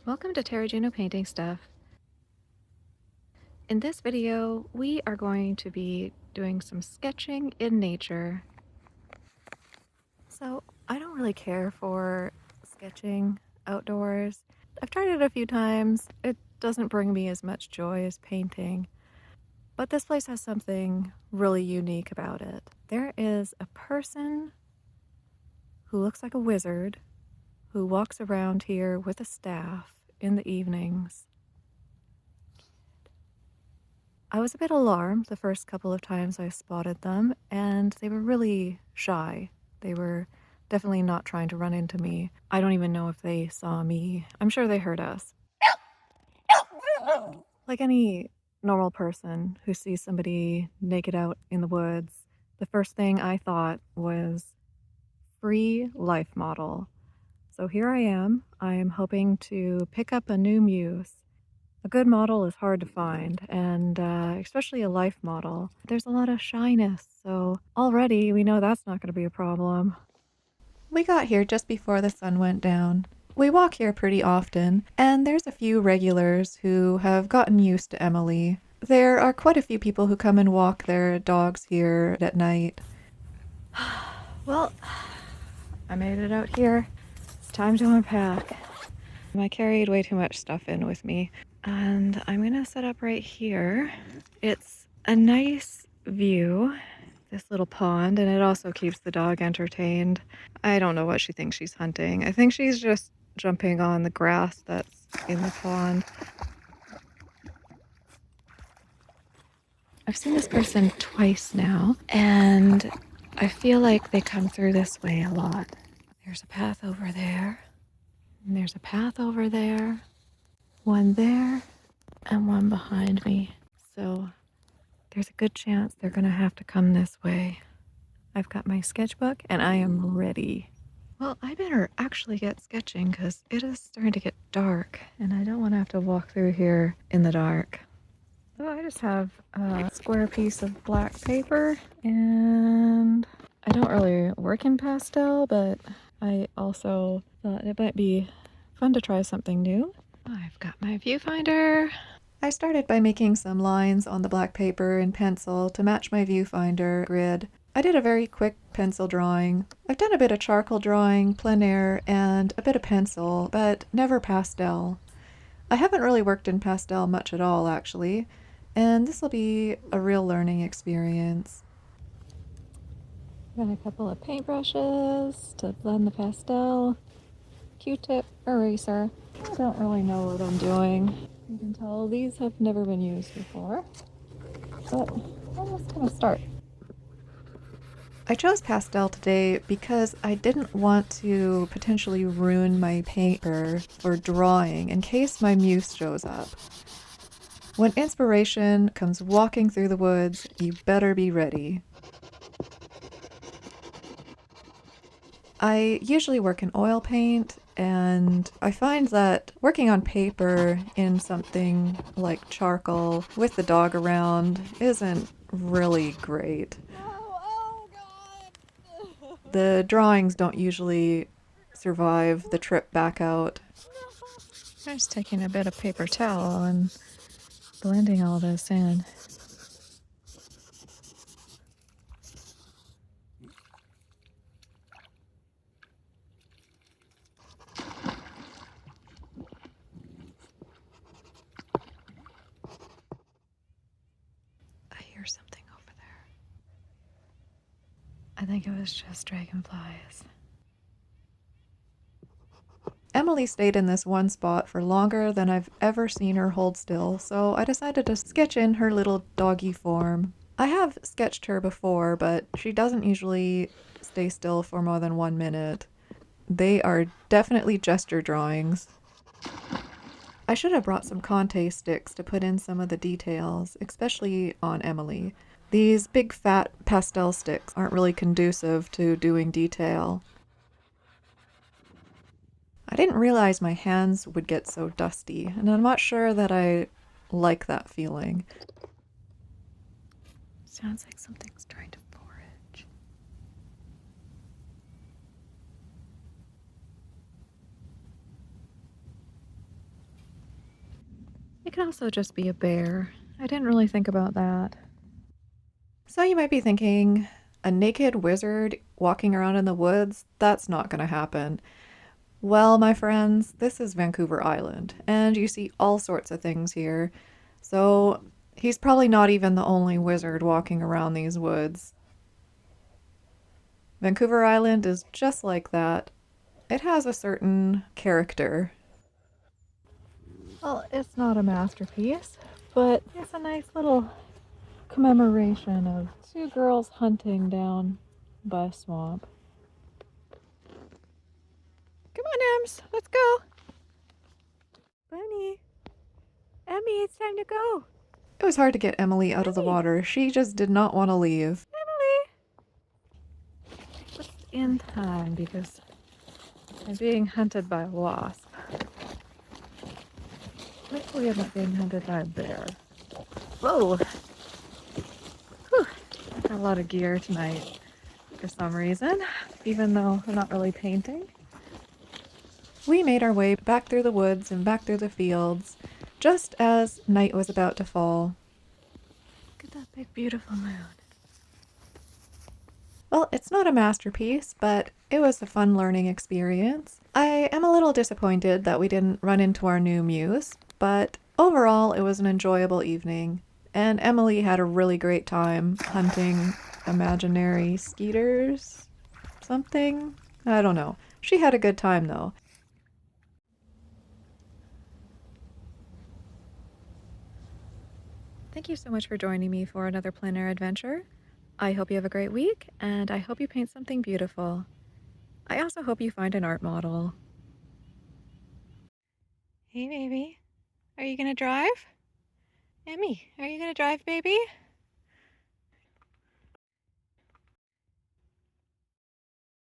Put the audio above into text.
Welcome to Juno Painting Stuff. In this video, we are going to be doing some sketching in nature. So I don't really care for sketching outdoors. I've tried it a few times. It doesn't bring me as much joy as painting. But this place has something really unique about it. There is a person who looks like a wizard who walks around here with a staff in the evenings. I was a bit alarmed the first couple of times I spotted them, and they were really shy. They were definitely not trying to run into me. I don't even know if they saw me. I'm sure they heard us. Like any normal person who sees somebody naked out in the woods, the first thing I thought was free life model. So here I am. I am hoping to pick up a new muse. A good model is hard to find, and especially a life model. There's a lot of shyness, so already we know that's not going to be a problem. We got here just before the sun went down. We walk here pretty often, and there's a few regulars who have gotten used to Emily. There are quite a few people who come and walk their dogs here at night. Well, I made it out here. It's time to unpack. I carried way too much stuff in with me. And I'm gonna set up right here. It's a nice view, this little pond, and it also keeps the dog entertained. I don't know what she thinks she's hunting. I think she's just jumping on the grass that's in the pond. I've seen this person twice now, and I feel like they come through this way a lot. There's a path over there, and there's a path over there. One there and one behind me. So there's a good chance they're gonna have to come this way. I've got my sketchbook and I am ready. Well, I better actually get sketching because it is starting to get dark and I don't want to have to walk through here in the dark. So I just have a square piece of black paper, and I don't really work in pastel, but I also thought it might be fun to try something new. I've got my viewfinder. I started by making some lines on the black paper in pencil to match my viewfinder grid. I did a very quick pencil drawing. I've done a bit of charcoal drawing, plein air, and a bit of pencil, but never pastel. I haven't really worked in pastel much at all, actually, and this will be a real learning experience. Got a couple of paintbrushes to blend the pastel. Q-tip, eraser. I don't really know what I'm doing. You can tell these have never been used before, but I'm just gonna start. I chose pastel today because I didn't want to potentially ruin my paper for drawing in case my muse shows up. When inspiration comes walking through the woods, you better be ready. I usually work in oil paint, and I find that working on paper in something like charcoal with the dog around isn't really great. Oh God! The drawings don't usually survive the trip back out. I'm just taking a bit of paper towel and blending all this in. I hear something over there. I think it was just dragonflies. Emily stayed in this one spot for longer than I've ever seen her hold still, so I decided to sketch in her little doggy form. I have sketched her before, but she doesn't usually stay still for more than 1 minute. They are definitely gesture drawings. I should have brought some Conte sticks to put in some of the details, especially on Emily. These big fat pastel sticks aren't really conducive to doing detail. I didn't realize my hands would get so dusty, and I'm not sure that I like that feeling. Sounds like something's trying to forage. could also just be a bear. I didn't really think about that. So you might be thinking, a naked wizard walking around in the woods? That's not going to happen. Well, my friends, this is Vancouver Island, and you see all sorts of things here. So he's probably not even the only wizard walking around these woods. Vancouver Island is just like that. It has a certain character. Well, it's not a masterpiece, but it's a nice little commemoration of two girls hunting down by a swamp. Come on, Ems, let's go. Bunny, Emmy, it's time to go. It was hard to get Emily out of the water. She just did not want to leave. Emily! Just in time because I'm being hunted by a wasp. Hopefully I'm not being hunted by a bear. Whoa! Whew. I got a lot of gear tonight for some reason, even though I'm not really painting. We made our way back through the woods and back through the fields, just as night was about to fall. Look at that big, beautiful moon. Well, it's not a masterpiece, but it was a fun learning experience. I am a little disappointed that we didn't run into our new muse, but overall it was an enjoyable evening, and Emily had a really great time hunting imaginary skeeters? Something? I don't know. She had a good time though. Thank you so much for joining me for another plein air adventure. I hope you have a great week, and I hope you paint something beautiful. I also hope you find an art model. Hey, baby. Are you gonna drive? Emmy, are you gonna drive, baby?